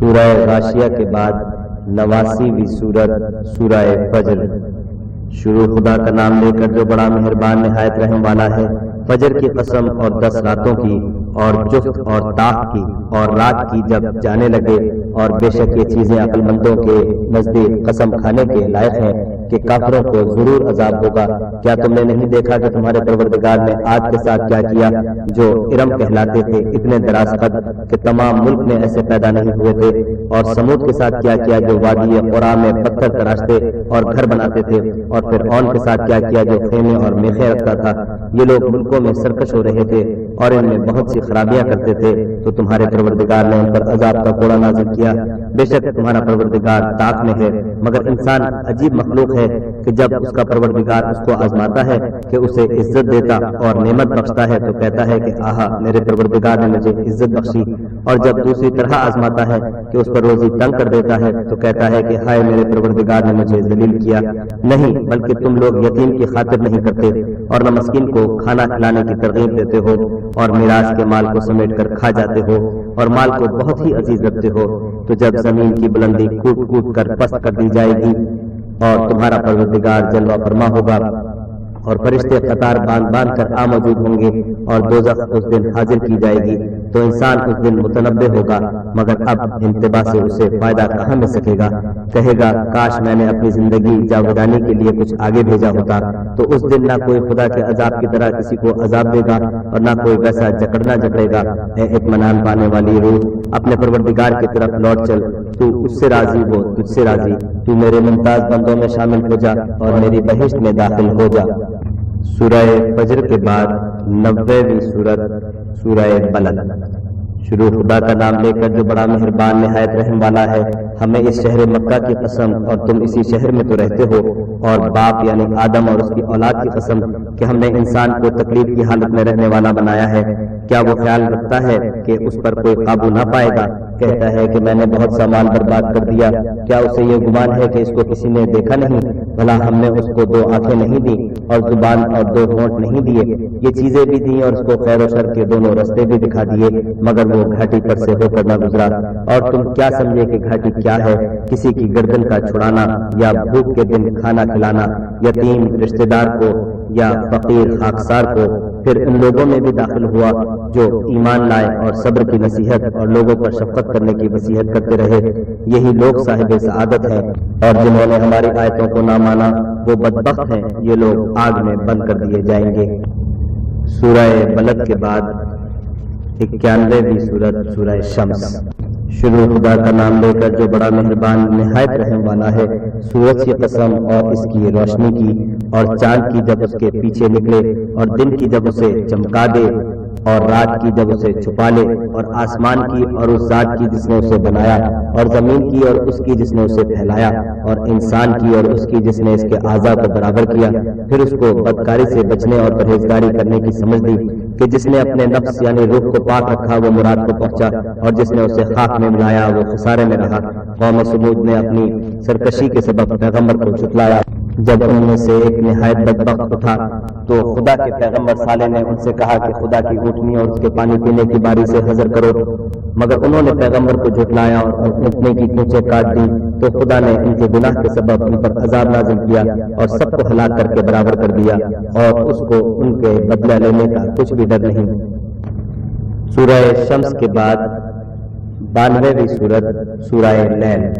سورہ غاشیہ کے بعد 89ویں سورت سورہ فجر۔ شروع خدا کا نام لے کر جو بڑا مہربان نہایت رحم والا ہے۔ فجر کی قسم اور 10 راتوں کی اور جفت اور طاق کی اور رات کی جب جانے لگے، اور بے شک یہ چیزیں عقل مندوں کے نزدیک قسم کھانے کے لائق ہیں کہ کافروں کو ضرور عذاب ہوگا۔ کیا تم نے نہیں دیکھا کہ تمہارے پروردگار نے آگ کے ساتھ کیا کیا جو ارم کہلاتے تھے، اتنے دراز قد کہ تمام ملک میں ایسے پیدا نہیں ہوئے تھے، اور سمود کے ساتھ کیا کیا جو وادی قرا میں پتھر تراشتے اور گھر بناتے تھے، اور فرعون کے ساتھ کیا کیا جو خیمے اور میخیں رکھتا تھا۔ یہ لوگ ملکوں میں سرکش ہو رہے تھے اور ان میں بہت سی خرابیاں کرتے تھے، تو تمہارے پروردگار نے ان پر عذاب کا کوڑا نازل کیا۔ بے شک تمہارا پروردگار طاق میں ہے، مگر انسان عجیب مخلوق ہے کہ جب اس کا پروردگار اس کو آزماتا ہے کہ اسے عزت دیتا اور نعمت بخشتا ہے تو کہتا ہے کہ آہا میرے پروردگار نے مجھے عزت بخشی، اور جب دوسری طرح آزماتا ہے کہ اس پر روزی تنگ کر دیتا ہے تو کہتا ہے کہ ہائے میرے پروردگار نے مجھے ذلیل کیا۔ نہیں، بلکہ تم لوگ یتیم کی خاطر نہیں کرتے اور نہ مسکین کو کھانا کھلانے کی ترغیب دیتے ہو، اور میراث کے مال کو سمیٹ کر کھا جاتے ہو اور مال کو بہت ہی عزیز رکھتے ہو۔ تو جب زمین کی بلندی کوٹ کوٹ کر پست کر دی جائے گی اور تمہارا پروردگار جلوہ فرما ہوگا، اور فرشتے قطار باندھ باندھ کر موجود ہوں گے، اور دوزخ اس دن حاضر کی جائے گی، تو انسان اس دن متنبہ ہوگا، مگر اب انتباہ سے اسے فائدہ کہاں مل سکے گا۔ کہے گا کاش میں نے اپنی زندگی جاودانی کے لیے کچھ آگے بھیجا ہوتا۔ تو اس دن نہ کوئی خدا کے عذاب کی طرح کسی کو عذاب دے گا اور نہ کوئی ویسا جکڑنا جکڑے گا۔ اے اطمینان پانے والی روح، اپنے پروردگار کی طرف لوٹ چل، تو اس سے راضی، وہ تجھ سے راضی۔ تو میرے ممتاز بندوں میں شامل ہو جا اور میری بہشت میں داخل ہو جا۔ سورہ فجر کے بعد 90ویں سورت سورہ بلد۔ شروع خدا کا نام لے کر جو بڑا مہربان نہایت رحم والا ہے۔ ہمیں اس شہر مکہ کی قسم، اور تم اسی شہر میں تو رہتے ہو، اور باپ یعنی آدم اور اس کی اولاد کی قسم کہ ہم نے انسان کو تکلیف کی حالت میں رہنے والا بنایا ہے۔ کیا وہ خیال رکھتا ہے کہ اس پر کوئی قابو نہ پائے گا؟ کہتا ہے کہ میں نے بہت سا مال برباد کر دیا۔ کیا اسے یہ گمان ہے کہ اس کو کسی نے دیکھا نہیں؟ بھلا ہم نے اس کو 2 آنکھیں نہیں دی اور زبان اور 2 ہونٹ نہیں دیے؟ یہ چیزیں بھی دیں اور اس کو خیر و شر کے دونوں رستے بھی دکھا دیے، مگر وہ گھاٹی پر سے ہو کر نہ گزرا۔ اور تم کیا سمجھے کہ گھاٹی کیا ہے؟ کسی کی گردن کا چھڑانا، یا بھوک کے دن کھانا کھلانا، یتیم رشتہ دار کو یا فقیر خاکسار کو۔ پھر ان لوگوں میں بھی داخل ہوا جو ایمان لائے اور صبر کی نصیحت اور لوگوں پر شفقت کرنے کی وصیت کرتے رہے۔ یہی لوگ صاحب سعادت ہیں، اور جنہوں نے ہماری آیتوں کو نہ مانا وہ بدبخت ہیں، یہ لوگ آگ میں بند کر دیے جائیں گے۔ سورہ بلد کے بعد 91ویں سورت سورہ شمس۔ شروع خدا کا نام لے کر جو بڑا مہربان نہایت رحم والا ہے۔ سورج کی قسم اور اس کی روشنی کی، اور چاند کی جب اس کے پیچھے نکلے، اور دن کی جب اسے چمکا دے، اور رات کی جب اسے چھپا لے، اور آسمان کی اور اس ذات کی جس نے اسے بنایا، اور زمین کی اور اس کی جس نے اسے پھیلایا، اور انسان کی اور اس کی جس نے اس کے اعضاء کو برابر کیا۔ پھر اس کو بدکاری سے بچنے اور پرہیزگاری کرنے کی سمجھ دی کہ جس نے اپنے نفس یعنی روح کو پاک رکھا وہ مراد کو پہنچا، اور جس نے اسے خاک میں ملایا وہ خسارے میں رہا۔ قوم سمود نے اپنی سرکشی کے سبب پیغمبر کو جھٹلایا۔ جب ان میں سے ایک نہایت بدبخت اٹھا تو خدا کے پیغمبر صالح نے ان سے کہا کہ خدا کی اونٹنی اور اس کے پانی پینے کی باری سے حذر کرو، مگر انہوں نے پیغمبر کو جھٹلایا اور اونٹنے کی پونچھیں کاٹ دی، تو خدا نے ان کے گناہ کے سبب ان پر عذاب نازل کیا اور سب کو ہلاک کر کے برابر کر دیا، اور اس کو ان کے بدلہ لینے کا کچھ بھی ڈر نہیں۔ سورہ شمس کے بعد 92ویں سورت سورہ لیل۔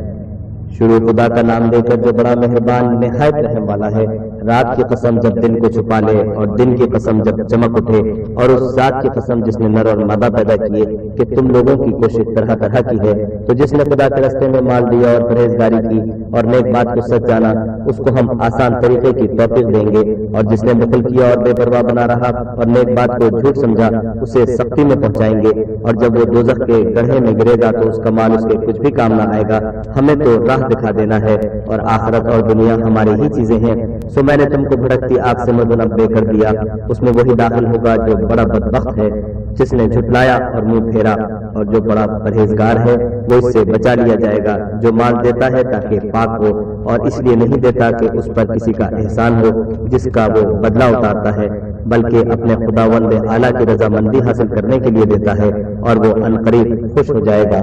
شروع خدا کا نام لے کر جو بڑا مہربان نہایت رحم والا ہے۔ رات کی قسم جب دن کو چھپا لے، اور دن کی قسم جب چمک اٹھے، اور اس ذات کی قسم جس نے نر اور مادہ پیدا کیے کہ تم لوگوں کی کوشش طرح طرح کی ہے۔ تو جس نے خدا کے راستے میں مال دیا اور پرہیزگاری کی اور نیک بات کو سچ جانا، اس کو ہم آسان طریقے کی توفیق دیں گے، اور جس نے بخل کیا اور بے پرواہ بنا رہا اور نیک بات کو جھوٹ سمجھا اسے سختی میں پہنچائیں گے، اور جب وہ دوزخ کے گڑھے میں گرے گا تو اس کا مال اس کے کچھ بھی کام نہ آئے گا۔ ہمیں تو راہ دکھا دینا ہے، اور آخرت اور دنیا ہماری ہی چیزیں ہیں۔ سو میں نے تم کو بھڑکتی آگ سے متنبع کر دیا، اس میں وہی داخل ہوگا جو بڑا بدبخت ہے، جس نے جھٹلایا اور منہ پھیرا، اور جو بڑا پرہیزگار ہے وہ اس سے بچا لیا جائے گا، جو مال دیتا ہے تاکہ پاک ہو، اور اس لیے نہیں دیتا کہ اس پر کسی کا احسان ہو جس کا وہ بدلہ اتارتا ہے، بلکہ اپنے خداوند اعلیٰ کی رضامندی حاصل کرنے کے لیے دیتا ہے، اور وہ عنقریب خوش ہو جائے گا۔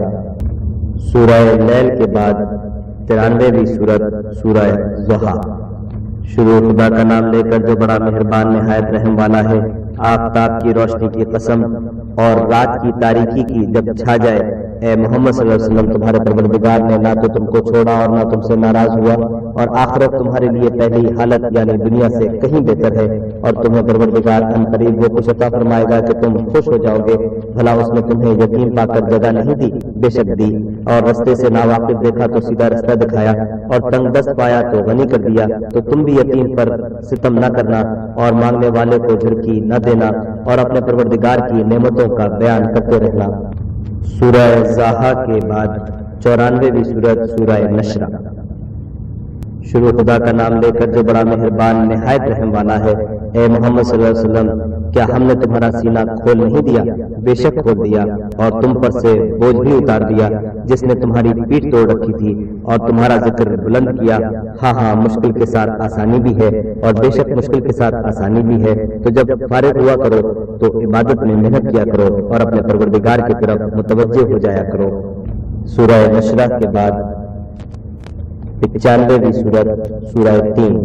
سورہ لیل کے بعد 93ویں سورت سورہ ضحیٰ۔ شروع خدا کا نام لے کر جو بڑا مہربان نہایت رحم والا ہے۔ آفتاب کی روشنی کی قسم اور رات کی تاریکی کی جب چھا جائے، اے محمد صلی اللہ علیہ وسلم، تمہارے پروردگار نے نہ تو تم کو چھوڑا اور نہ تم سے ناراض ہوا، اور آخرت تمہارے لیے پہلی حالت یعنی دنیا سے کہیں بہتر ہے، اور تمہیں پروردگار ان قریب وہ کچھ عطا فرمائے گا کہ تم خوش ہو جاؤ گے۔ بھلا اس نے تمہیں یتیم پا کر جگہ نہیں دی؟ بے شک دی، اور رستے سے ناواقف دیکھا تو سیدھا رستہ دکھایا، اور تنگ دست پایا تو غنی کر دیا۔ تو تم بھی یتیم پر ستم نہ کرنا اور مانگنے والے کو جھڑکی نہ دینا، اور اپنے پروردگار کی نعمتوں کا بیان کرتے رہنا۔ سورہ ضحیٰ کے بعد 94ویں سورت سورہ نشر۔ شروع خدا کا نام لے کر جو بڑا مہربان نہایت رحم والا ہے۔ اے محمد صلی اللہ علیہ وسلم، کیا ہم نے تمہارا سینہ کھول نہیں دیا؟ بے شک کھول دیا، اور تم پر سے بوجھ بھی اتار دیا جس نے تمہاری پیٹھ توڑ رکھی تھی، اور تمہارا ذکر بلند کیا۔ ہاں ہاں، مشکل کے ساتھ آسانی بھی ہے، اور بے شک مشکل کے ساتھ آسانی بھی ہے۔ تو جب فارغ ہوا کرو تو عبادت میں محنت کیا کرو، اور اپنے پروردگار کی طرف متوجہ ہو جایا کرو۔ سورہ نشر کے بعد 95ویں سورت سورہ 3۔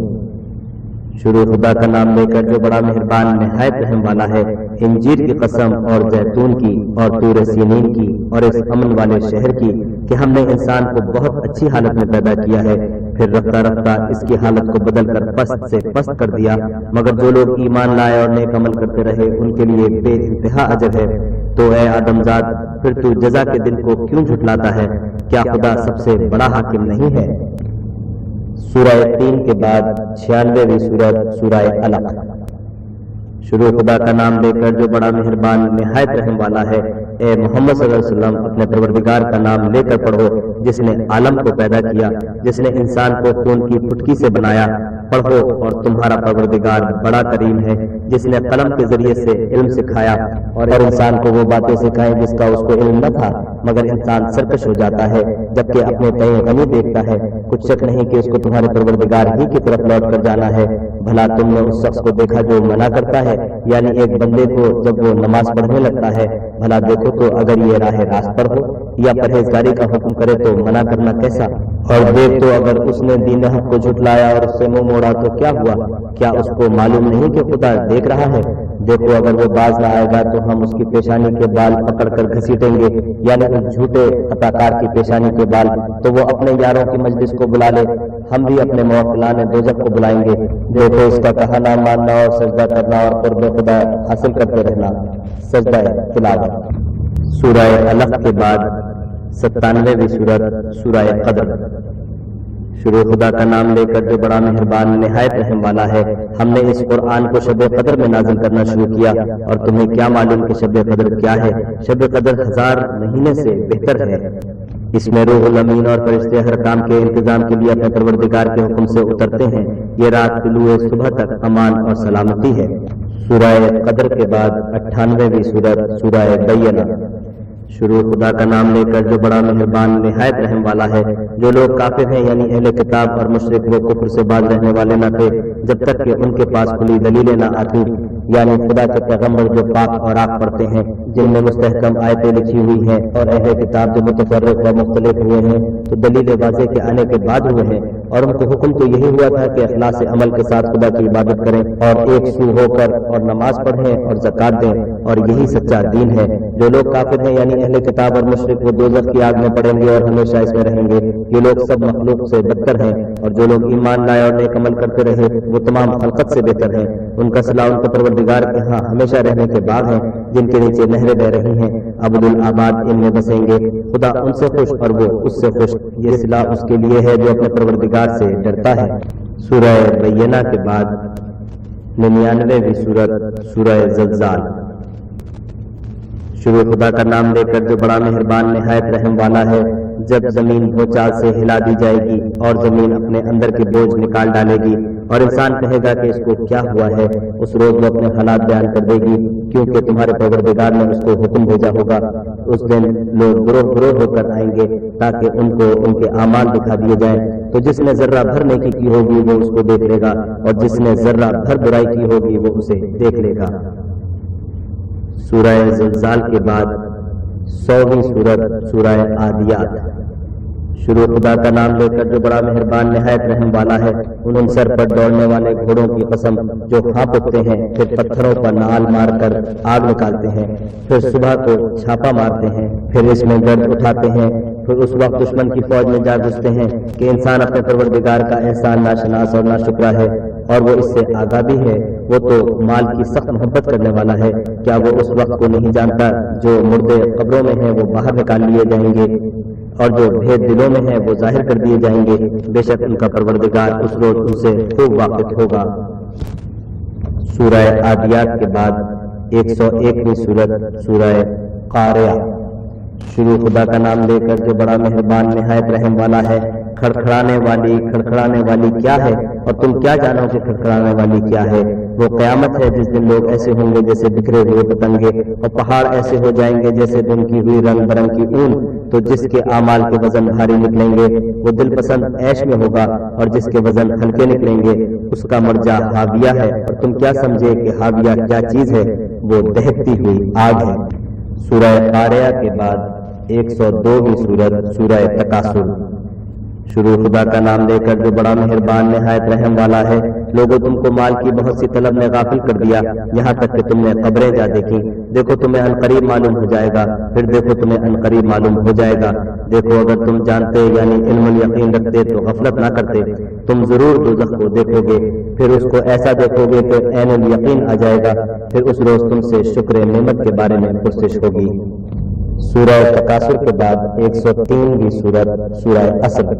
شروع خدا کا نام لے کر جو بڑا مہربان نہایت رحم والا ہے۔ انجیر کی قسم اور زیتون کی اور طور سینین کی اور اس امن والے شہر کی کہ ہم نے انسان کو بہت اچھی حالت میں پیدا کیا ہے، پھر رفتہ رفتہ اس کی حالت کو بدل کر پست سے پست کر دیا، مگر جو لوگ ایمان لائے اور نیک عمل کرتے رہے ان کے لیے بے انتہا اجر ہے۔ تو اے آدم زاد، پھر تو جزا کے دن کو کیوں جھٹلاتا ہے؟ کیا خدا سب سے بڑا حاکم نہیں ہے؟ سورہ 3 کے بعد 96ویں سورت سورہ علق۔ شروع خدا کا نام لے کر جو بڑا مہربان نہایت رحم والا ہے۔ اے محمد صلی اللہ علیہ وسلم، اپنے پروردگار کا نام لے کر پڑھو جس نے عالم کو پیدا کیا، جس نے انسان کو خون کی پھٹکی سے بنایا۔ پڑھو، اور تمہارا پروردگار بڑا کریم ہے جس نے قلم کے ذریعے سے علم سکھایا، اور انسان کو وہ باتیں سکھائیں جس کا اس کو علم نہ تھا، مگر انسان سرکش ہو جاتا ہے جبکہ اپنے تئیں غنی دیکھتا ہے۔ کچھ شک نہیں کہ اس کو تمہارے پروردگار ہی کی طرف لوٹ کر جانا ہے۔ بھلا تم نے اس شخص کو دیکھا جو منع کرتا ہے، یعنی ایک بندے کو جب وہ نماز پڑھنے لگتا ہے؟ بھلا دیکھو تو اگر یہ راہ راست پر ہو یا پرہیزگاری کا حکم کرے تو منع کرنا کیسا؟ اور دیکھ تو اگر اس نے دین حق کو جھٹلایا اور اس سے منہ موڑا تو کیا ہوا؟ کیا اس کو معلوم نہیں کہ خدا دیکھ رہا ہے؟ دیکھو اگر وہ باز نہ آئے گا تو ہم اس کی پیشانی کے بال پکڑ کر گھسیٹیں گے، یعنی اس جھوٹے خطاکار کی پیشانی کے بال، تو وہ اپنے یاروں کی مجلس کو بلا لے، ہم بھی اپنے موکلان دوزخ کو بلائیں گے۔ دیکھو اس کا کہنا ماننا اور سجدہ کرنا اور قرب خدا حاصل کرتے رہنا۔ سجدہ تلاوت۔ سورہ علق کے بعد 97ویں سورت سورہ قدر۔ شروع خدا کا نام لے کر جو بڑا مہربان نہایت رحم والا ہے۔ ہم نے اس قرآن کو شب قدر میں نازل کرنا شروع کیا، اور تمہیں کیا معلوم کہ شب قدر کیا ہے؟ شب قدر 1000 مہینے سے بہتر ہے۔ اس میں روح الامین اور فرشتے ہر کام کے انتظام کے لیے اپنے پروردگار کے حکم سے اترتے ہیں۔ یہ رات طلوع صبح تک امان اور سلامتی ہے۔ سورہ قدر کے بعد 98ویں سورت سورہ بینہ۔ شروع خدا کا نام لے کر جو بڑا مہربان نہایت رحم والا ہے۔ جو لوگ کافر ہیں یعنی اہل کتاب اور مشرک، وہ کفر سے باز رہنے والے نہ تھے جب تک کہ ان کے پاس کھلی دلیلیں نہ آتی، یعنی خدا کے پیغمبر جو پاک اور آگ پڑھتے ہیں، جن میں مستحکم آیتیں لکھی ہوئی ہیں، اور اہل کتاب جو متفرق اور مختلف ہوئے ہیں تو دلیل واضح کے آنے کے بعد ہوئے ہیں، اور ان کو حکم تو یہی ہوا تھا کہ اخلاص عمل کے ساتھ خدا کی عبادت کریں اور ایک سو ہو کر اور نماز پڑھیں اور زکات دیں، اور یہی سچا دین ہے۔ جو لوگ کافر ہیں یعنی اہل کتاب اور مشرک، وہ دوزخ کی آگ میں پڑیں گے اور ہمیشہ اس میں رہیں گے۔ یہ لوگ سب مخلوق سے بدتر ہیں، اور جو لوگ ایمان لائے اور نیک عمل کرتے رہے وہ تمام خلقت سے بہتر ہیں۔ ان کا صلاح ان کے پروردگار کے ہاں ہمیشہ رہنے کے باغ ہیں جن کے نیچے نہریں بہ رہی ہیں، عبد الآباد ان میں بسیں گے۔ خدا ان سے خوش اور وہ اس سے خوش۔ یہ صلاح اس کے لیے ہے جو اپنے پروردگار سے ڈرتا ہے۔ سورہ بینہ کے بعد 99ویں سورت سورہ زلزال۔ شروع خدا کا نام لے کر جو بڑا مہربان نہایت رحم والا ہے۔ جب زمین بھوچال سے ہلا دی جائے گی اور زمین اپنے اندر کے بوجھ نکال ڈالے گی، اور انسان کہے گا کہ اس کو کیا ہوا ہے، اس روز وہ اپنے حالات بیان کر دے گی، کیونکہ تمہارے پروردگار نے اس کو حکم بھیجا ہوگا۔ اس دن لوگ گروہ گروہ ہو کر آئیں گے تاکہ ان کو ان کے اعمال دکھا دیے جائیں، تو جس نے ذرہ بھر نیکی کی ہوگی وہ اس کو دیکھ لے گا، اور جس نے ذرہ بھر برائی کی ہوگی وہ اسے دیکھ لے گا۔ سورہ زلزال کے بعد 100ویں سورت سورہ عادیات۔ شروع خدا کا نام لے کر جو بڑا مہربان نہایت رحم والا ہے۔ ان سر پر دوڑنے والے گھوڑوں کی قسم جو ہانپ اٹھتے ہیں، پھر پتھروں پر نال مار کر آگ نکالتے ہیں، پھر صبح کو چھاپا مارتے ہیں، پھر اس میں گرد اٹھاتے ہیں، پھر اس وقت دشمن کی فوج میں جا گھستے ہیں کہ انسان اپنے پروردگار کا احسان ناشناس اور ناشکرا ہے اور وہ اس سے آگاہ بھی ہے۔ وہ تو مال کی سخت محبت کرنے والا ہے، کیا وہ اس وقت کو نہیں جانتا جو مردے قبروں میں ہیں وہ باہر نکال لیے جائیں گے اور جو بھید دلوں میں ہیں وہ ظاہر کر دیے جائیں گے۔ بے شک ان کا پروردگار اس روز ان سے خوب واقف ہوگا۔ سورہ عادیات کے بعد 101ویں سورت سورہ قاریہ۔ شروع خدا کا نام لے کر جو بڑا مہربان نہایت رحم والا ہے۔ کھڑکھڑانے والی کیا ہے اور تم کیا جانو کہ کھڑکھڑانے والی کیا ہے؟ وہ قیامت ہے جس دن لوگ ایسے ہوں گے جیسے بکھرے ہوئے پتنگے، اور پہاڑ ایسے ہو جائیں گے جیسے دن کی ہوئی رنگ برنگ کی اون۔ تو جس کے اعمال کے وزن بھاری نکلیں گے وہ دل پسند عیش میں ہوگا، اور جس کے وزن ہلکے نکلیں گے اس کا مرجع حاویہ ہے۔ اور تم کیا سمجھے کہ حاویہ کیا چیز ہے؟ وہ دہکتی ہوئی آگ ہے۔ سورہ قاریہ کے بعد 102ویں سورت سورہ تکاثر۔ شروع خدا کا نام لے کر جو بڑا مہربان نہایت رحم والا ہے۔ لوگوں تم کو مال کی بہت سی طلب نے غافل کر دیا، یہاں تک کہ تم نے قبریں جا دیکھی۔ دیکھو تمہیں عنقریب معلوم ہو جائے گا، پھر دیکھو تمہیں عنقریب معلوم ہو جائے گا۔ دیکھو اگر تم جانتے یعنی علم الیقین رکھتے تو غفلت نہ کرتے۔ تم ضرور دوزخ کو دیکھو گے، پھر اس کو ایسا دیکھو گے کہ عین الیقین آ جائے گا، پھر اس روز تم سے شکر نعمت کے بارے میں پرسش ہوگی۔ سورہ تکاثر کے بعد 103ویں سورت سورہ عصر۔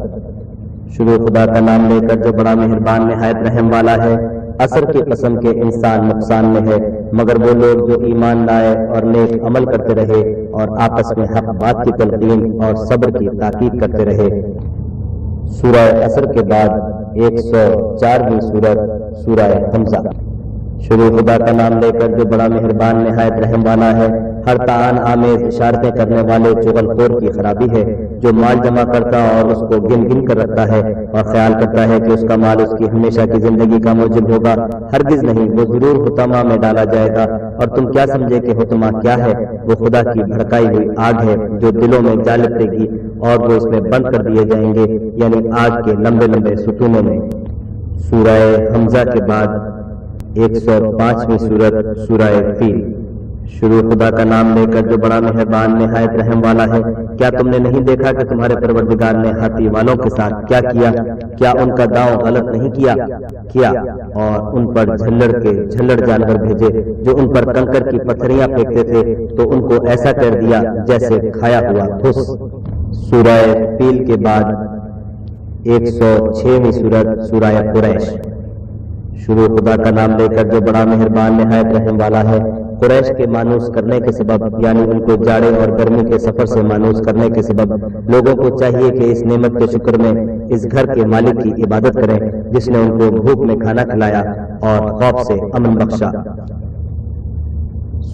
شروع خدا کا نام لے کر جو بڑا مہربان نہایت رحم والا ہے۔ عصر کی قسم کے انسان نقصان میں ہے، مگر وہ لوگ جو ایمان لائے اور نیک عمل کرتے رہے اور آپس میں حق بات کی تلقین اور صبر کی تاکید کرتے رہے۔ سورہ عصر کے بعد 104ویں سورت سورہ حمزہ۔ شروع خدا کا نام لے کر جو بڑا مہربان نہایت رحم والا ہے۔ ہر تعان آمیز اشارتیں کرنے والے چغل خور کی خرابی ہے، جو مال جمع کرتا اور اس کو گن گن کر رکھتا ہے اور خیال کرتا ہے کہ اس کا مال اس کی ہمیشہ کی زندگی کا موجب ہوگا۔ ہرگز نہیں، وہ ضرور حطمہ میں ڈالا جائے گا۔ اور تم کیا سمجھے کہ حطمہ کیا ہے؟ وہ خدا کی بھڑکائی ہوئی آگ ہے جو دلوں میں جا لپٹے گی اور وہ اس میں بند کر دیے جائیں گے، یعنی آگ کے لمبے لمبے ستونوں میں۔ سورہ حمزہ کے بعد 105ویں سورت سورہ فیل۔ شروع خدا کا نام لے کر جو بڑا مہربان نہایت رحم والا ہے۔ کیا تم نے نہیں دیکھا کہ تمہارے پروردگار نے ہاتھی والوں کے ساتھ کیا کیا؟ کیا ان کا داؤں غلط نہیں کیا اور ان پر جھلڑ جانور بھیجے جو ان پر کنکر کی پتھریاں پھینکتے تھے تو ان کو ایسا کر دیا جیسے کھایا ہوا پھس۔ سورہ فیل کے بعد 106ویں سورت سورہ قریش۔ شروع خدا کا نام لے کر جو بڑا مہربان نہایت رحم والا ہے۔ قریش کے مانوس کرنے کے سبب یعنی ان کو جاڑے اور گرمی کے سفر سے مانوس کرنے کے سبب لوگوں کو چاہیے کہ اس نعمت کے شکر میں اس گھر کے مالک کی عبادت کریں جس نے ان کو بھوک میں کھانا کھلایا اور خوف سے امن بخشا۔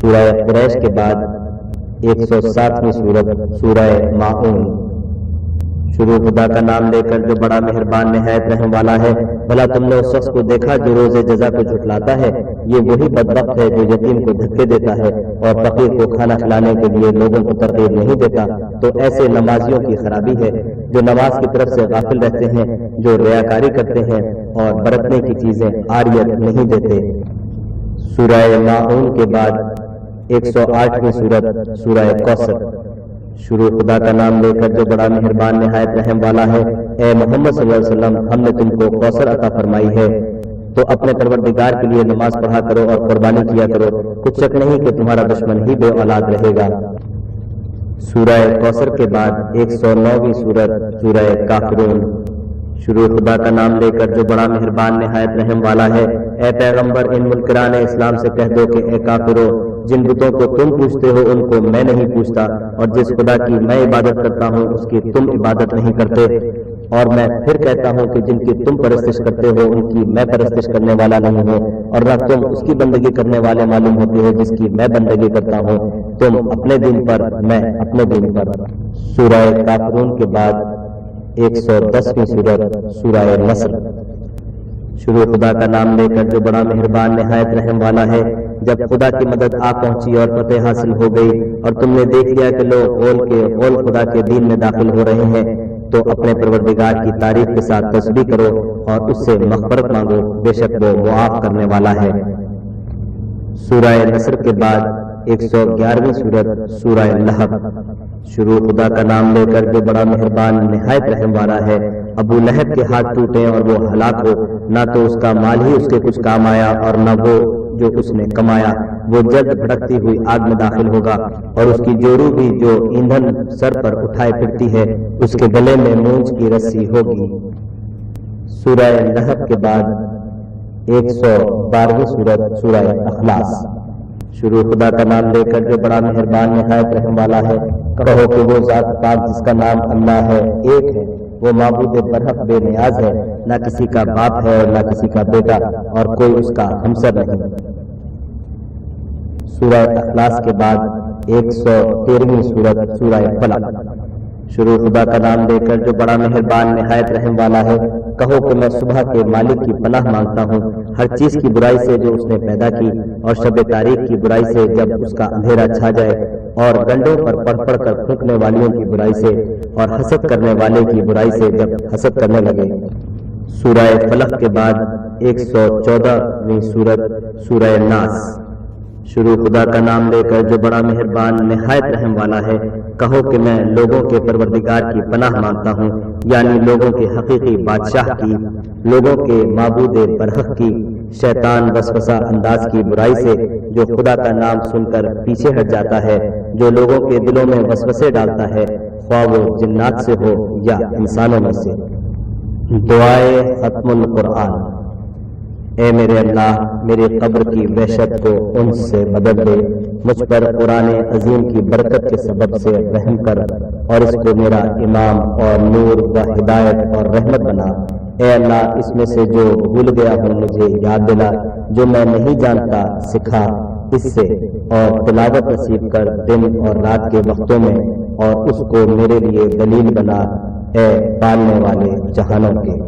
سورہ قریش کے بعد 107ویں سورت سورہ ماعون۔ شروع خدا کا نام لے کر جو بڑا مہربان نہایت رحم والا ہے۔ بھلا تم نے اس شخص کو دیکھا جو روز جزا کو جھٹلاتا ہے؟ یہ وہی بدبخت ہے جو یتیم کو دھکے دیتا ہے اور فقیر کو کھانا کھلانے کے لیے لوگوں کو ترغیب نہیں دیتا۔ تو ایسے نمازیوں کی خرابی ہے جو نماز کی طرف سے غافل رہتے ہیں، جو ریاکاری کرتے ہیں اور برتنے کی چیزیں عاریت نہیں دیتے۔ سورہ ماعون کے بعد 108ویں سورت سورہ کوثر۔ شروع خدا کا نام لے کر جو بڑا مہربان نہایت رحم والا ہے۔ اے محمد صلی اللہ علیہ وسلم، ہم نے تم کو کوثر عطا فرمائی ہے، تو اپنے پروردگار کے لیے نماز پڑھا کرو اور قربانی کیا کرو، کچھ شک نہیں کہ تمہارا دشمن ہی بے اولاد رہے گا۔ سورہ کوثر کے بعد 109ویں سورت سورہ کافرون۔ شروع خدا کا نام لے کر جو بڑا مہربان نہایت رحم والا ہے۔ اے پیغمبر، ان منکران اسلام سے کہہ دو کہ اے کافرو، جن بتوں کو تم پوجتے ہو ان کو میں نہیں پوجتا، اور جس خدا کی میں عبادت کرتا ہوں اس کی تم عبادت نہیں کرتے، اور میں پھر کہتا ہوں کہ جن کی تم پرستش کرتے ہو ان کی میں پرستش کرنے والا نہیں ہوں، اور نہ تم اس کی بندگی کرنے والے معلوم ہوتے ہو جس کی میں بندگی کرتا ہوں، تم اپنے دین پر، میں اپنے دین پر۔ سورہ کافرون کے بعد 110ویں سورت سورہ نصر۔ شروع خدا کا نام لے کر جو بڑا مہربان نہایت رحم والا ہے۔ جب خدا کی مدد آ پہنچی اور فتح حاصل ہو گئی اور تم نے دیکھ لیا کہ لوگ غول خدا کے دین میں داخل ہو رہے ہیں، تو اپنے پروردگار کی تعریف کے ساتھ تسبیح کرو اور اس سے مغفرت مانگو، بے شک وہ معاف کرنے والا ہے۔ سورہ نصر کے بعد 111ویں سورت سورہ لہب۔ شروع خدا کا نام لے کر جو بڑا مہربان نہایت رحم والا ہے۔ ابو لہب کے ہاتھ ٹوٹے اور وہ ہلاک ہو، نہ تو اس کا مال ہی اس کے کچھ کام آیا اور نہ وہ جو اس نے کمایا، وہ جلد بھڑکتی ہوئی آگ میں داخل ہوگا، اور اس کی جورو بھی جو ایندھن سر پر اٹھائے پھرتی ہے، اس کے گلے میں مونج کی رسی ہوگی۔ سورہ لہب کے بعد 112ویں سورت سورہ اخلاص۔ شروع خدا کا نام لے کر جو بڑا مہربان نہایت رحم والا ہے۔ کہو کہ وہ ذات پاک جس کا نام اللہ ہے، ایک ہے، وہ معبود برحق بے نیاز ہے، نہ کسی کا باپ ہے اور نہ کسی کا بیٹا، اور کوئی اس کا ہمسر نہیں۔ سورہ اخلاص کے بعد 113ویں سورت سورہ فلق۔ شروع خدا کا نام لے کر جو بڑا مہربان نہایت رحم والا ہے۔ کہو کہ میں صبح کے مالک کی پناہ مانگتا ہوں، ہر چیز کی برائی سے جو اس نے پیدا کی، اور شب تاریخ کی برائی سے جب اس کا اندھیرا چھا جائے، اور گنڈوں پر پڑھ پڑھ کر پھونکنے والیوں کی برائی سے، اور حسد کرنے والے کی برائی سے جب حسد کرنے لگے۔ سورہ فلق کے بعد 114ویں سورت سورہ ناس۔ شروع خدا کا نام لے کر جو بڑا مہربان نہایت رحم والا ہے۔ کہو کہ میں لوگوں کے پروردگار کی پناہ مانگتا ہوں، یعنی لوگوں کے حقیقی بادشاہ کی، لوگوں کے معبود برحق کی، شیطان وسوسہ انداز کی برائی سے جو خدا کا نام سن کر پیچھے ہٹ جاتا ہے، جو لوگوں کے دلوں میں وسوسے ڈالتا ہے، خواہ وہ جنات سے ہو یا انسانوں میں سے۔ دعائے ختم القرآن۔ اے میرے اللہ، میری قبر کی وحشت کو ان سے بدل دے، مجھ پر قرآن عظیم کی برکت کے سبب سے رحم کر، اور اس کو میرا امام اور نور و ہدایت اور رحمت بنا۔ اے اللہ، اس میں سے جو بھول گیا ہوں مجھے یاد دلا، جو میں نہیں جانتا سکھا اس سے، اور تلاوت نصیب کر دن اور رات کے وقتوں میں، اور اس کو میرے لیے دلیل بنا، اے پالنے والے جہانوں کے۔